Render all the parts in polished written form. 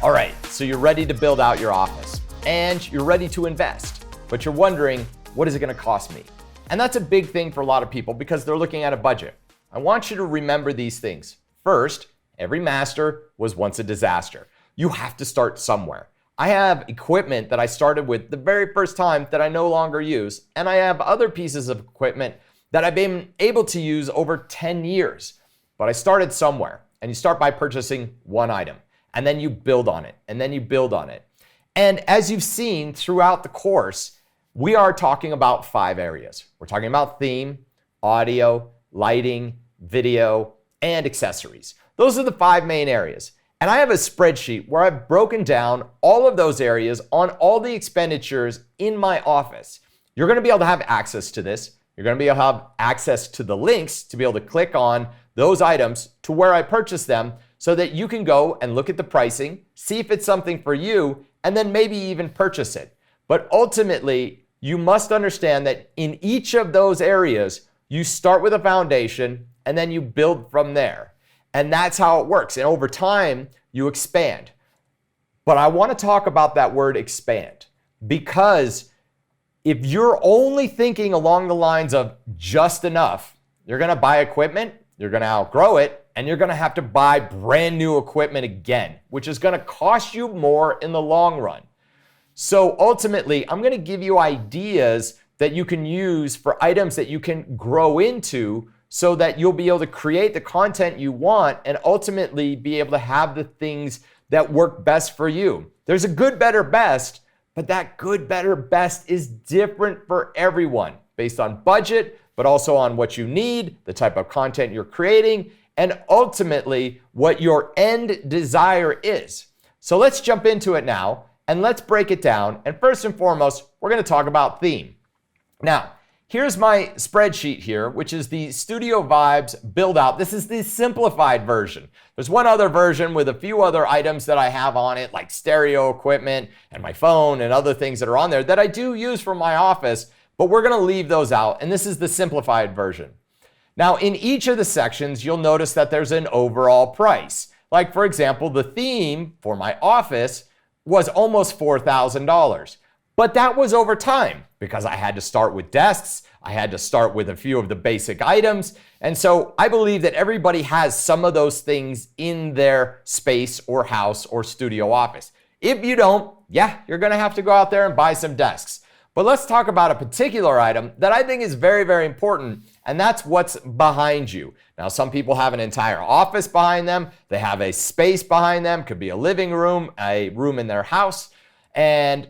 All right, so you're ready to build out your office and you're ready to invest, but you're wondering, what is it gonna cost me? And that's a big thing for a lot of people because they're looking at a budget. I want you to remember these things. First, every master was once a disaster. You have to start somewhere. I have equipment that I started with the very first time that I no longer use, and I have other pieces of equipment that I've been able to use over 10 years. But I started somewhere, and you start by purchasing one item. And then you build on it, and then you build on it. And as you've seen throughout the course, we are talking about 5 areas. We're talking about theme, audio, lighting, video, and accessories. Those are the 5 main areas. And I have a spreadsheet where I've broken down all of those areas on all the expenditures in my office. You're gonna be able to have access to this. You're gonna be able to have access to the links to be able to click on those items to where I purchased them, so that you can go and look at the pricing, see if it's something for you, and then maybe even purchase it. But ultimately, you must understand that in each of those areas, you start with a foundation and then you build from there. And that's how it works. And over time, you expand. But I want to talk about that word expand, because if you're only thinking along the lines of just enough, you're going to buy equipment, you're going to outgrow it, and you're gonna have to buy brand new equipment again, which is gonna cost you more in the long run. So ultimately, I'm gonna give you ideas that you can use for items that you can grow into so that you'll be able to create the content you want and ultimately be able to have the things that work best for you. There's a good, better, best, but that good, better, best is different for everyone based on budget, but also on what you need, the type of content you're creating, and ultimately what your end desire is. So let's jump into it now and let's break it down. And first and foremost, we're gonna talk about theme. Now, here's my spreadsheet here, which is the Studio Vibes build out. This is the simplified version. There's one other version with a few other items that I have on it, like stereo equipment and my phone and other things that are on there that I do use for my office, but we're gonna leave those out. And this is the simplified version. Now, in each of the sections, you'll notice that there's an overall price. Like, for example, the theme for my office was almost $4,000. But that was over time because I had to start with desks. I had to start with a few of the basic items. And so I believe that everybody has some of those things in their space or house or studio office. If you don't, yeah, you're gonna have to go out there and buy some desks. But let's talk about a particular item that I think is very, very important, and that's what's behind you. Now, some people have an entire office behind them. They have a space behind them, could be a living room, a room in their house. And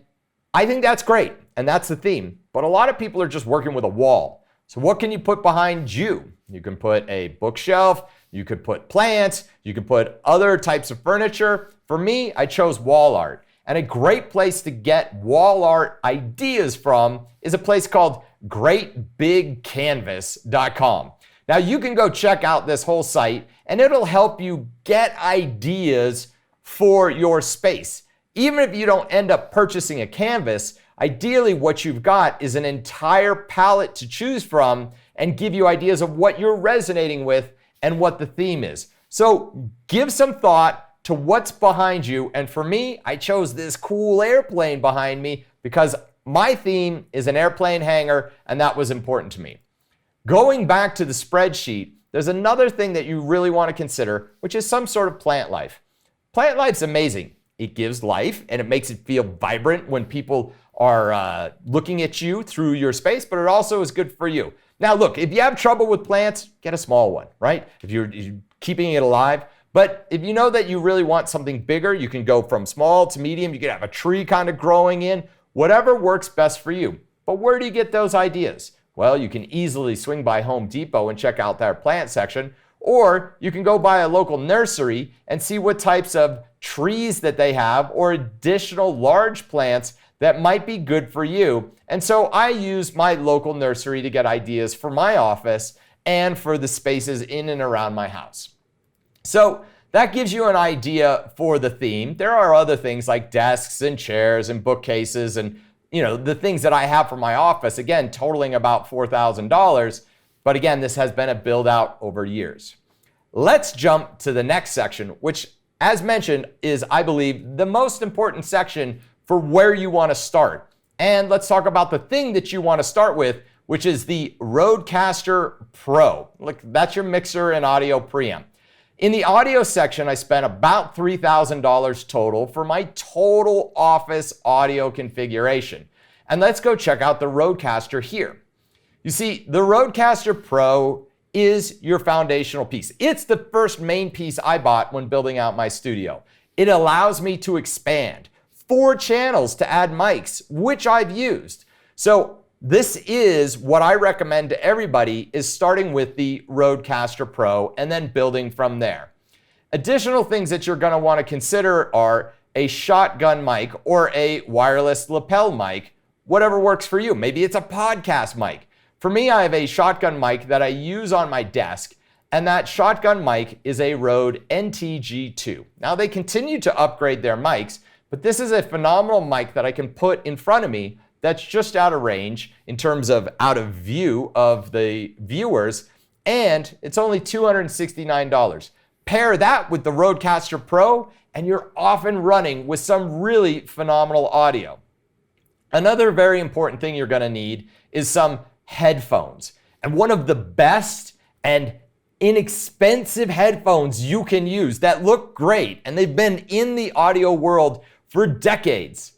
I think that's great, and that's the theme. But a lot of people are just working with a wall. So what can you put behind you? You can put a bookshelf, you could put plants, you could put other types of furniture. For me, I chose wall art. And a great place to get wall art ideas from is a place called greatbigcanvas.com. Now you can go check out this whole site and it'll help you get ideas for your space. Even if you don't end up purchasing a canvas, ideally what you've got is an entire palette to choose from and give you ideas of what you're resonating with and what the theme is. So give some thought to what's behind you. And for me, I chose this cool airplane behind me because my theme is an airplane hangar, and that was important to me. Going back to the spreadsheet, there's another thing that you really want to consider, which is some sort of plant life. Plant life's amazing. It gives life and it makes it feel vibrant when people are looking at you through your space, but it also is good for you. Now look, if you have trouble with plants, get a small one, right? If you're keeping it alive. But if you know that you really want something bigger, you can go from small to medium. You can have a tree kind of growing in, whatever works best for you. But where do you get those ideas? Well, you can easily swing by Home Depot and check out their plant section, or you can go by a local nursery and see what types of trees that they have or additional large plants that might be good for you. And so I use my local nursery to get ideas for my office and for the spaces in and around my house. So that gives you an idea for the theme. There are other things like desks and chairs and bookcases and the things that I have for my office, again, totaling about $4,000. But again, this has been a build out over years. Let's jump to the next section, which as mentioned, is, I believe, the most important section for where you want to start. And let's talk about the thing that you want to start with, which is the Rodecaster Pro. Look, that's your mixer and audio preamp. In the audio section, I spent about $3,000 total for my total office audio configuration. And let's go check out the Rodecaster here. You see, the Rodecaster Pro is your foundational piece. It's the first main piece I bought when building out my studio. It allows me to expand 4 channels to add mics, which I've used. So this is what I recommend to everybody, is starting with the Rodecaster Pro and then building from there. Additional things that you're going to want to consider are a shotgun mic or a wireless lapel mic, whatever works for you. Maybe it's a podcast mic. For me, I have a shotgun mic that I use on my desk, and that shotgun mic is a Rode NTG2. Now, they continue to upgrade their mics, but this is a phenomenal mic that I can put in front of me that's just out of range in terms of out of view of the viewers, and it's only $269. Pair that with the Rodecaster Pro, and you're off and running with some really phenomenal audio. Another very important thing you're gonna need is some headphones. And one of the best and inexpensive headphones you can use that look great, and they've been in the audio world for decades,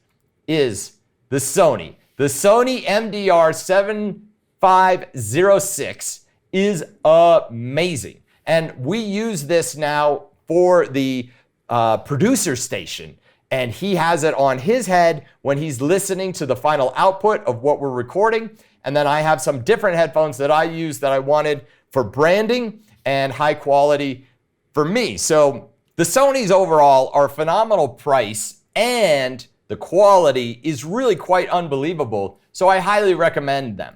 is the Sony. The Sony MDR 7506 is amazing. And we use this now for the producer station. And he has it on his head when he's listening to the final output of what we're recording. And then I have some different headphones that I use that I wanted for branding and high quality for me. So the Sonys overall are a phenomenal price, and the quality is really quite unbelievable. So I highly recommend them.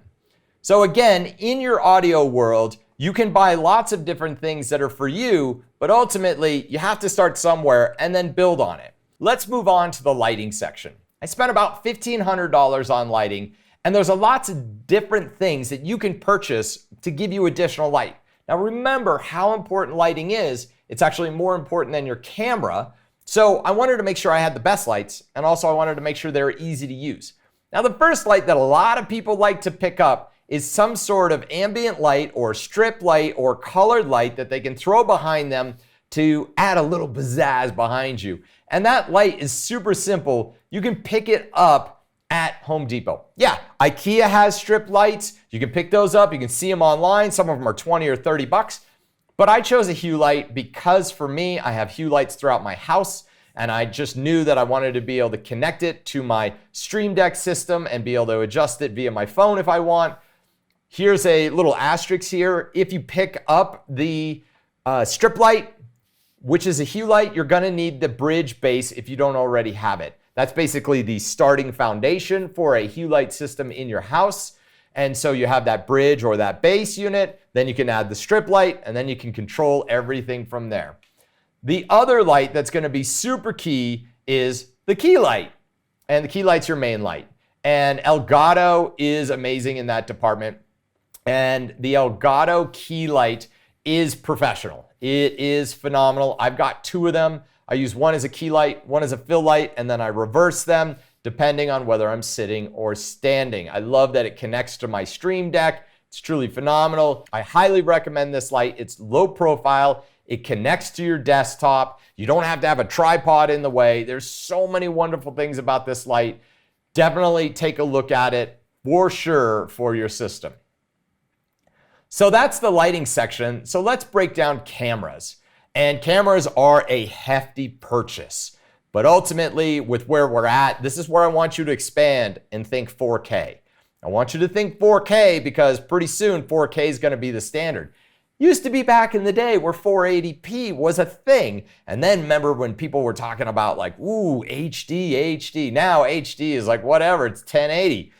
So again, in your audio world, you can buy lots of different things that are for you, but ultimately you have to start somewhere and then build on it. Let's move on to the lighting section. I spent about $1,500 on lighting, and there's lots of different things that you can purchase to give you additional light. Now remember how important lighting is. It's actually more important than your camera. So I wanted to make sure I had the best lights, and also I wanted to make sure they were easy to use. Now the first light that a lot of people like to pick up is some sort of ambient light or strip light or colored light that they can throw behind them to add a little pizzazz behind you. And that light is super simple. You can pick it up at Home Depot. Yeah, IKEA has strip lights. You can pick those up. You can see them online. Some of them are 20 or 30 bucks. But I chose a Hue light because for me, I have Hue lights throughout my house, and I just knew that I wanted to be able to connect it to my Stream Deck system and be able to adjust it via my phone if I want. Here's a little asterisk here. If you pick up the strip light, which is a Hue light, you're gonna need the bridge base if you don't already have it. That's basically the starting foundation for a Hue light system in your house. And so you have that bridge or that base unit, then you can add the strip light, and then you can control everything from there. The other light that's gonna be super key is the key light. And the key light's your main light. And Elgato is amazing in that department. And the Elgato key light is professional. It is phenomenal. I've got 2 of them. I use one as a key light, one as a fill light, and then I reverse them depending on whether I'm sitting or standing. I love that it connects to my Stream Deck. It's truly phenomenal. I highly recommend this light. It's low profile. It connects to your desktop. You don't have to have a tripod in the way. There's so many wonderful things about this light. Definitely take a look at it for sure for your system. So that's the lighting section. So let's break down cameras. And cameras are a hefty purchase. But ultimately, with where we're at, this is where I want you to expand and think 4K. I want you to think 4K because pretty soon 4K is going to be the standard. Used to be back in the day where 480p was a thing. And then remember when people were talking about like, ooh, HD. Now HD is like whatever, it's 1080.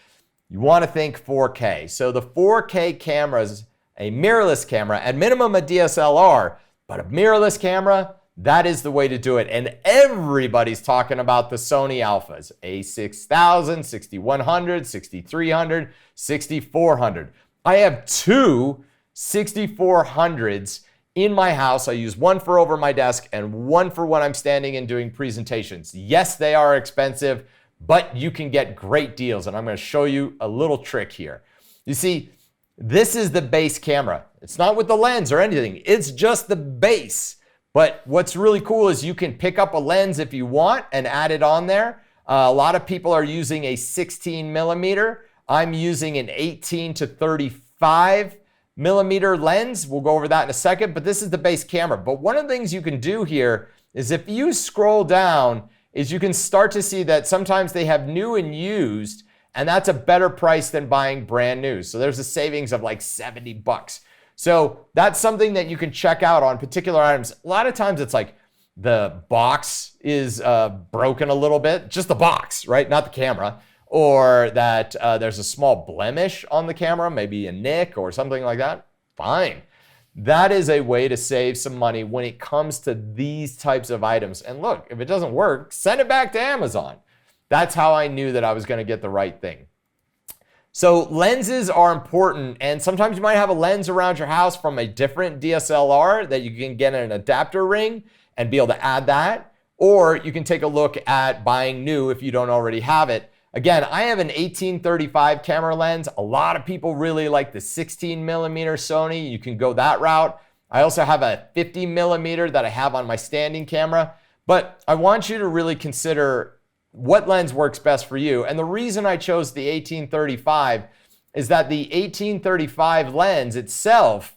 You want to think 4K. So the 4K cameras, a mirrorless camera, at minimum a DSLR, but a mirrorless camera, that is the way to do it. And everybody's talking about the Sony Alphas, A6000, 6100, 6300, 6400. I have 2 6400s in my house. I use one for over my desk and one for when I'm standing and doing presentations. Yes, they are expensive, but you can get great deals. And I'm going to show you a little trick here. You see, this is the base camera. It's not with the lens or anything. It's just the base. But what's really cool is you can pick up a lens if you want and add it on there. A lot of people are using a 16 millimeter. I'm using an 18 to 35 millimeter lens. We'll go over that in a second, but this is the base camera. But one of the things you can do here is if you scroll down, is you can start to see that sometimes they have new and used, and that's a better price than buying brand new. So there's a savings of like 70 bucks. So that's something that you can check out on particular items. A lot of times it's like the box is broken a little bit, just the box, right? Not the camera. Or that there's a small blemish on the camera, maybe a nick or something like that. Fine. That is a way to save some money when it comes to these types of items. And look, if it doesn't work, send it back to Amazon. That's how I knew that I was going to get the right thing. So lenses are important, and sometimes you might have a lens around your house from a different DSLR that you can get in an adapter ring and be able to add that, or you can take a look at buying new if you don't already have it. Again, I have an 1835 camera lens. A lot of people really like the 16 millimeter Sony. You can go that route. I also have a 50 millimeter that I have on my standing camera, but I want you to really consider what lens works best for you. And the reason I chose the 1835 is that the 1835 lens itself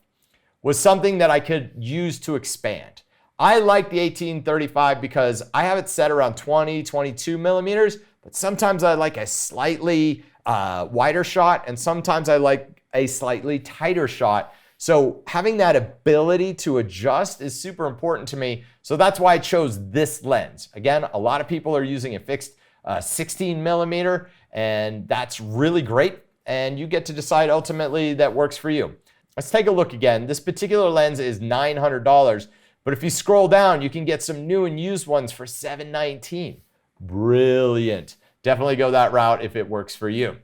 was something that I could use to expand. I like the 1835 because I have it set around 20, 22 millimeters, but sometimes I like a slightly wider shot, and sometimes I like a slightly tighter shot. So having that ability to adjust is super important to me. So that's why I chose this lens. Again, a lot of people are using a fixed 16 millimeter, and that's really great. And you get to decide ultimately that works for you. Let's take a look again. This particular lens is $900, but if you scroll down, you can get some new and used ones for $719. Brilliant. Definitely go that route if it works for you.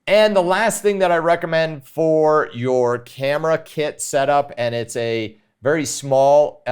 And the last thing that I recommend for your camera kit setup, and it's a very small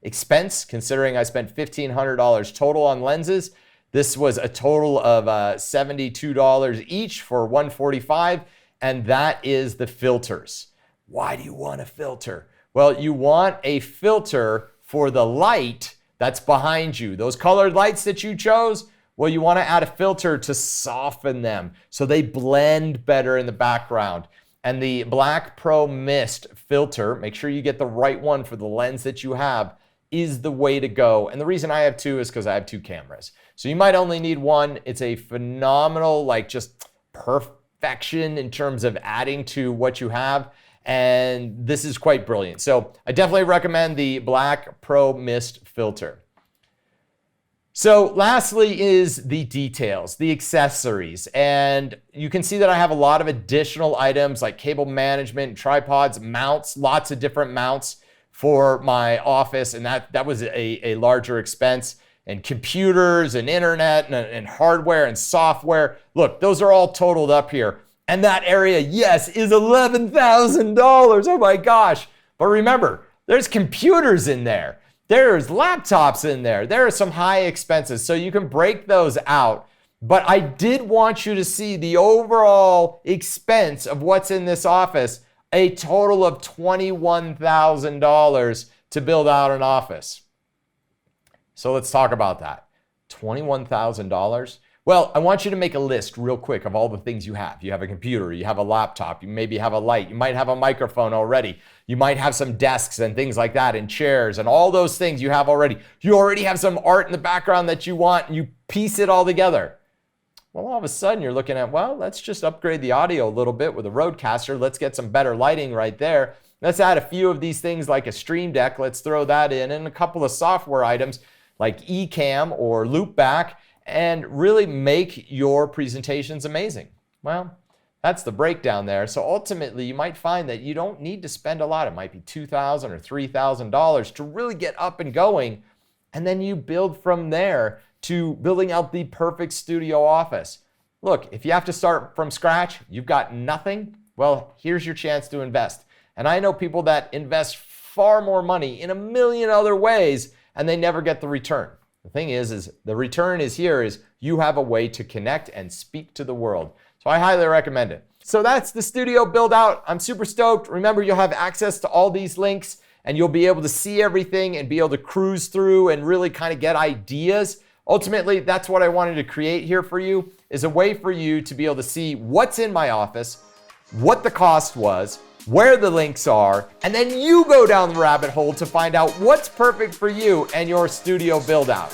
expense considering I spent $1,500 total on lenses. This was a total of $72 each for $145, and that is the filters. Why do you want a filter? Well, you want a filter for the light that's behind you. Those colored lights that you chose, well, you want to add a filter to soften them so they blend better in the background. And the Black Pro Mist filter, make sure you get the right one for the lens that you have, is the way to go. And the reason I have two is because I have two cameras. So you might only need one. It's a phenomenal, like just perfection in terms of adding to what you have. And this is quite brilliant. So I definitely recommend the Black Pro Mist filter. So lastly is the details, the accessories. And you can see that I have a lot of additional items like cable management, tripods, mounts, lots of different mounts for my office. And that was a larger expense. And computers and internet and hardware and software. Look, those are all totaled up here. And that area, yes, is $11,000. Oh my gosh. But remember, there's computers in there. There's laptops in there. There are some high expenses. So you can break those out. But I did want you to see the overall expense of what's in this office, a total of $21,000 to build out an office. So let's talk about that. $21,000. Well, I want you to make a list real quick of all the things you have. You have a computer, you have a laptop, you maybe have a light, you might have a microphone already. You might have some desks and things like that and chairs and all those things you have already. You already have some art in the background that you want and you piece it all together. Well, all of a sudden you're looking at, well, let's just upgrade the audio a little bit with a Rodecaster. Let's get some better lighting right there. Let's add a few of these things like a Stream Deck. Let's throw that in and a couple of software items like Ecamm or Loopback, and really make your presentations amazing. Well, that's the breakdown there. So ultimately, you might find that you don't need to spend a lot. It might be $2,000 or $3,000 to really get up and going. And then you build from there to building out the perfect studio office. Look, if you have to start from scratch, you've got nothing, well, here's your chance to invest. And I know people that invest far more money in a million other ways and they never get the return. The thing is the return is here is you have a way to connect and speak to the world. So I highly recommend it. So that's the studio build out. I'm super stoked. Remember, you'll have access to all these links and you'll be able to see everything and be able to cruise through and really kind of get ideas. Ultimately, that's what I wanted to create here for you, is a way for you to be able to see what's in my office, what the cost was, where the links are, and then you go down the rabbit hole to find out what's perfect for you and your studio build out.